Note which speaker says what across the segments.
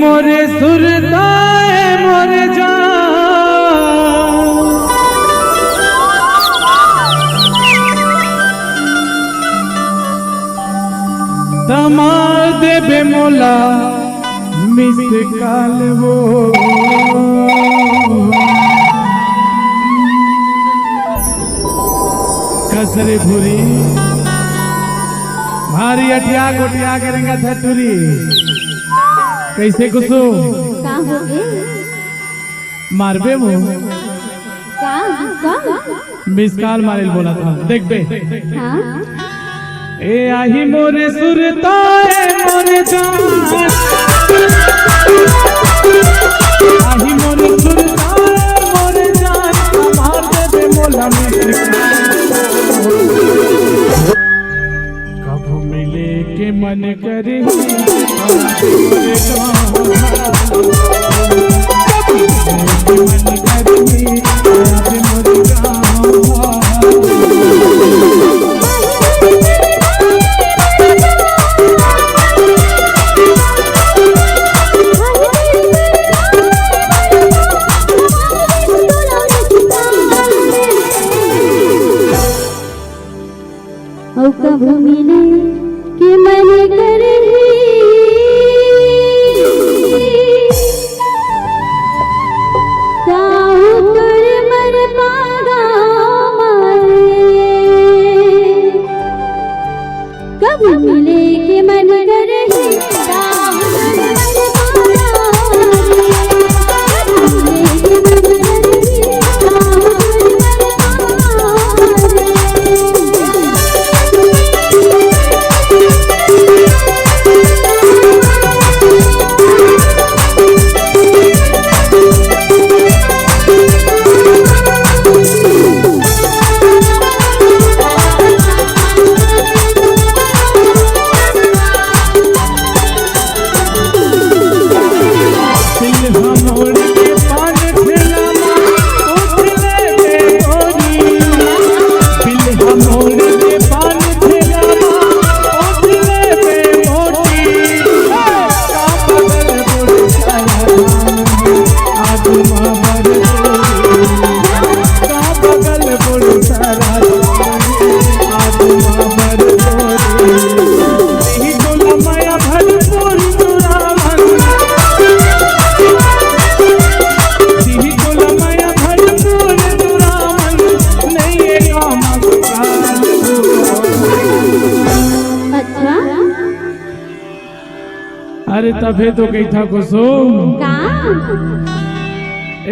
Speaker 1: मोरे सुरताए मोरे जान तमार देबे मोला मिस काल वो कसरे भूरी भारी अटिया गोटिया करेंगे थटूरी कैसे कुसो
Speaker 2: का हो गए
Speaker 1: मारबे वो
Speaker 2: का
Speaker 1: मिस काल मारेल बोला था देख बे
Speaker 2: हां
Speaker 1: ए आही मोरे सुरताए मोरे जान आही मोरे सुरताए मोरे जान मार देबे मोला मिस कब मिले के मन करे
Speaker 2: कब मिले कि मन करे ताऊ कर मर पागा मारे कब मिले कि मन करे ताऊ कर मर पागा
Speaker 1: अरे तबे तो कही था कुसुम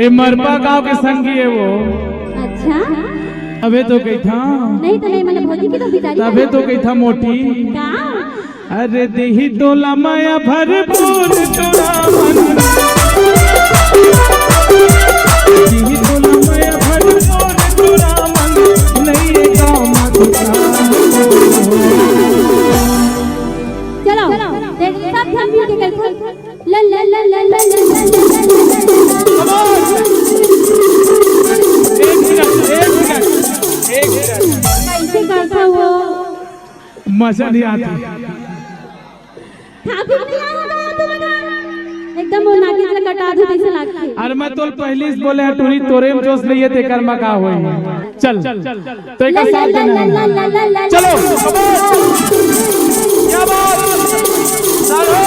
Speaker 1: ए मरपा गांव के संगी है वो
Speaker 2: अच्छा
Speaker 1: तबे तो कही था
Speaker 2: नहीं तो नहीं मैंने भौजी की तो बिचारी
Speaker 1: तबे तो कही था मोटी
Speaker 2: का
Speaker 1: अरे देही तोला माया भरपूर तोरा मन देही तोला माया भरपूर तोरा मन नहीं ये गांव मत
Speaker 2: चलो देख सब हम मिल के करते ला ला ला ला ला
Speaker 1: एक मिनट
Speaker 2: कैसे करता वो
Speaker 1: मजा नहीं आती
Speaker 2: खातिर नहीं आता तुम्हारा एकदम वो नाकी से कटा दो ऐसे लगता है
Speaker 1: अरे मैं तो पहले ही बोले टूरी तोरे में जोश नहीं है ते कर्मा का होई चल तो एक साथ देना चलो क्या बात चलो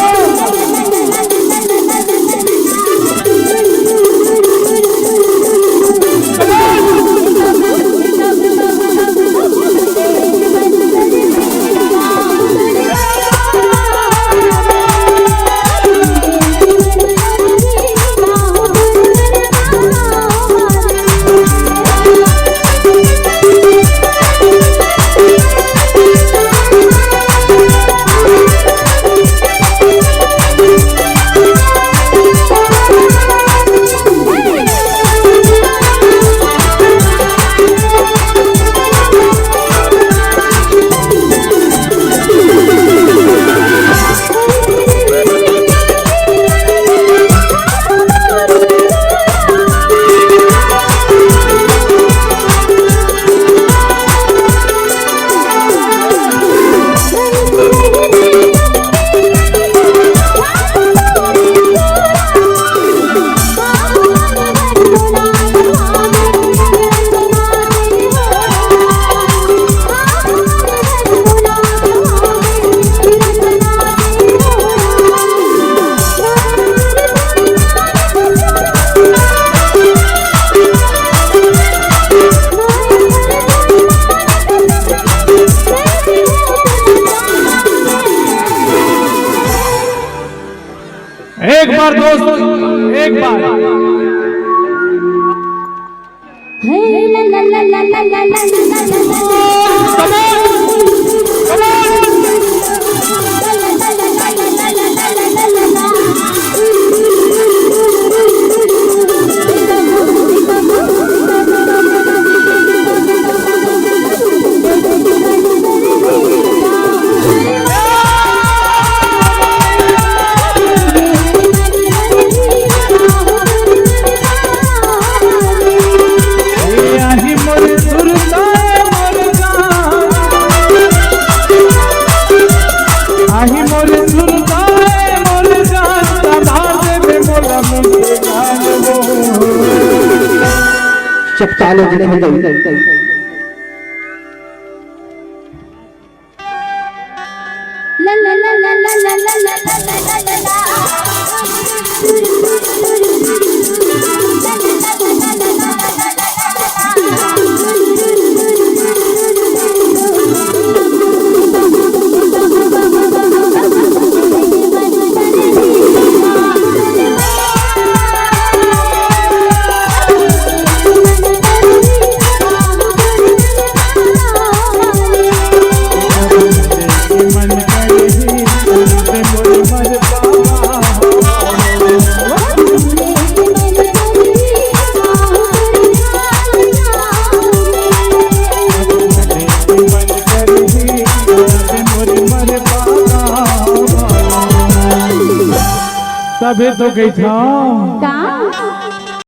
Speaker 1: एक बार दोस्त, एक बार।
Speaker 2: हे ला ला ला ला ला ला ला
Speaker 3: जब ताले जिले में गई
Speaker 2: ला ला ला ला ला ला ला ला
Speaker 1: तभी तो गई था
Speaker 2: का